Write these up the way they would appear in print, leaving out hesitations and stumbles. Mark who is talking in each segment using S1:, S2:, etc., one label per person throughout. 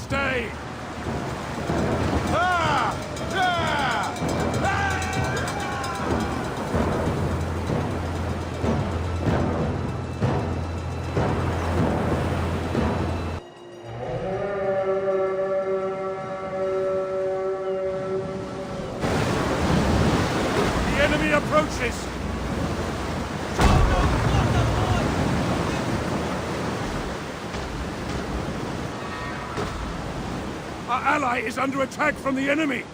S1: stay! The enemy approaches! Our ally is under attack from the enemy!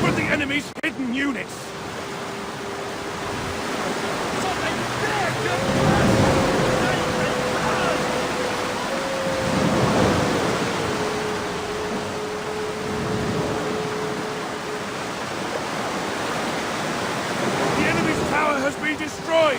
S1: The enemy's hidden units! The enemy's tower has been destroyed!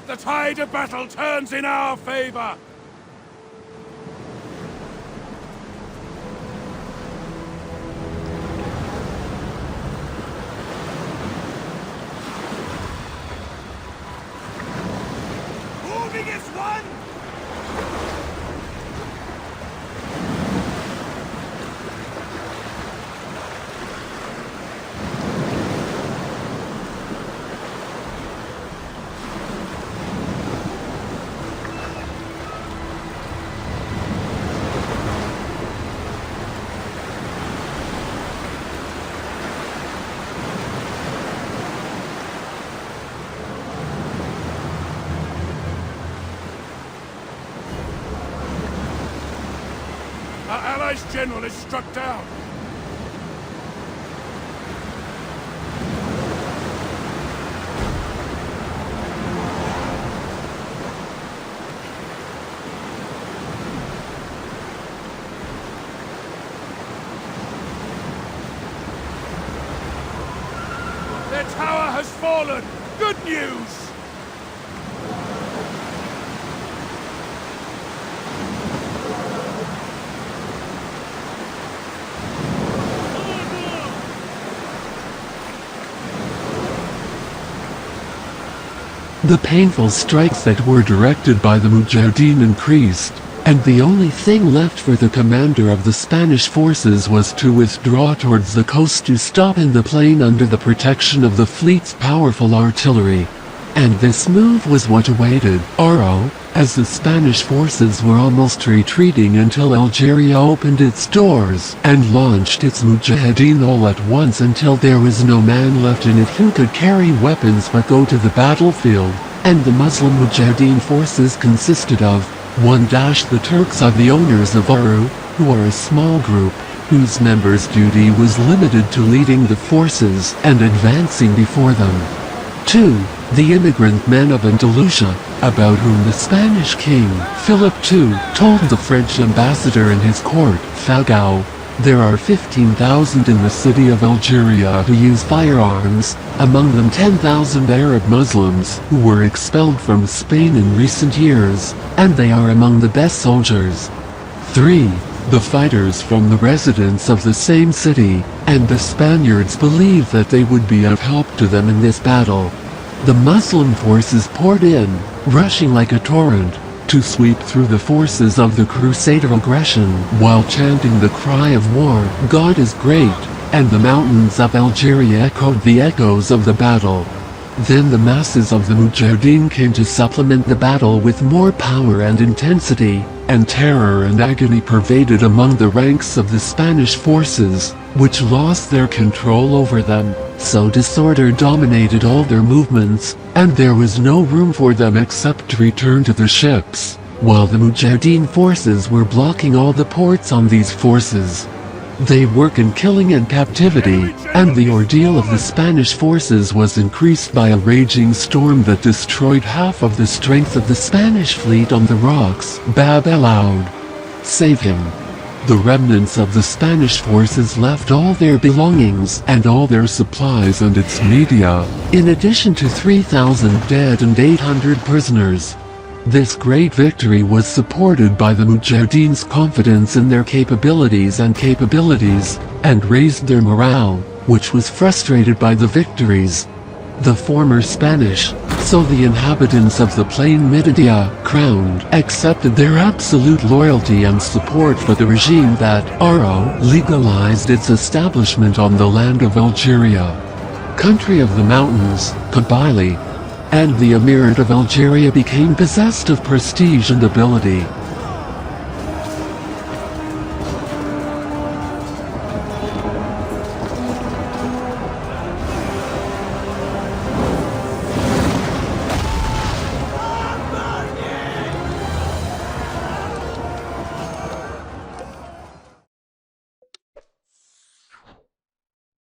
S1: The tide of battle turns in our favor! Moving as one! Our allies' general is struck down. Their tower has fallen! Good news!
S2: The painful strikes that were directed by the Mujahideen increased, and the only thing left for the commander of the Spanish forces was to withdraw towards the coast to stop in the plain under the protection of the fleet's powerful artillery. And this move was what awaited Aro, as the Spanish forces were almost retreating until Algeria opened its doors and launched its Mujahideen all at once until there was no man left in it who could carry weapons but go to the battlefield, and the Muslim Mujahideen forces consisted of 1. The Turks are the owners of Aro, who are a small group, whose members' duty was limited to leading the forces and advancing before them. 2. The immigrant men of Andalusia, about whom the Spanish king, Philip II, told the French ambassador in his court, Fagao, there are 15,000 in the city of Algeria who use firearms, among them 10,000 Arab Muslims who were expelled from Spain in recent years, and they are among the best soldiers. 3. The fighters from the residents of the same city, and the Spaniards believed that they would be of help to them in this battle. The Muslim forces poured in, rushing like a torrent, to sweep through the forces of the Crusader aggression while chanting the cry of war, God is great, and the mountains of Algeria echoed the echoes of the battle. Then the masses of the Mujahideen came to supplement the battle with more power and intensity, and terror and agony pervaded among the ranks of the Spanish forces, which lost their control over them, so disorder dominated all their movements, and there was no room for them except to return to the ships, while the Mujahideen forces were blocking all the ports on these forces. They work in killing and captivity, and the ordeal of the Spanish forces was increased by a raging storm that destroyed half of the strength of the Spanish fleet on the rocks. Bab el-Aoud. Save him. The remnants of the Spanish forces left all their belongings and all their supplies and its media, in addition to 3,000 dead and 800 prisoners. This great victory was supported by the Mujahideen's confidence in their capabilities and raised their morale, which was frustrated by the victories. The former Spanish, so the inhabitants of the plain Mididia, crowned, accepted their absolute loyalty and support for the regime that, Aro, legalized its establishment on the land of Algeria. Country of the mountains, Kabylie, and the Emirate of Algeria became possessed of prestige and ability.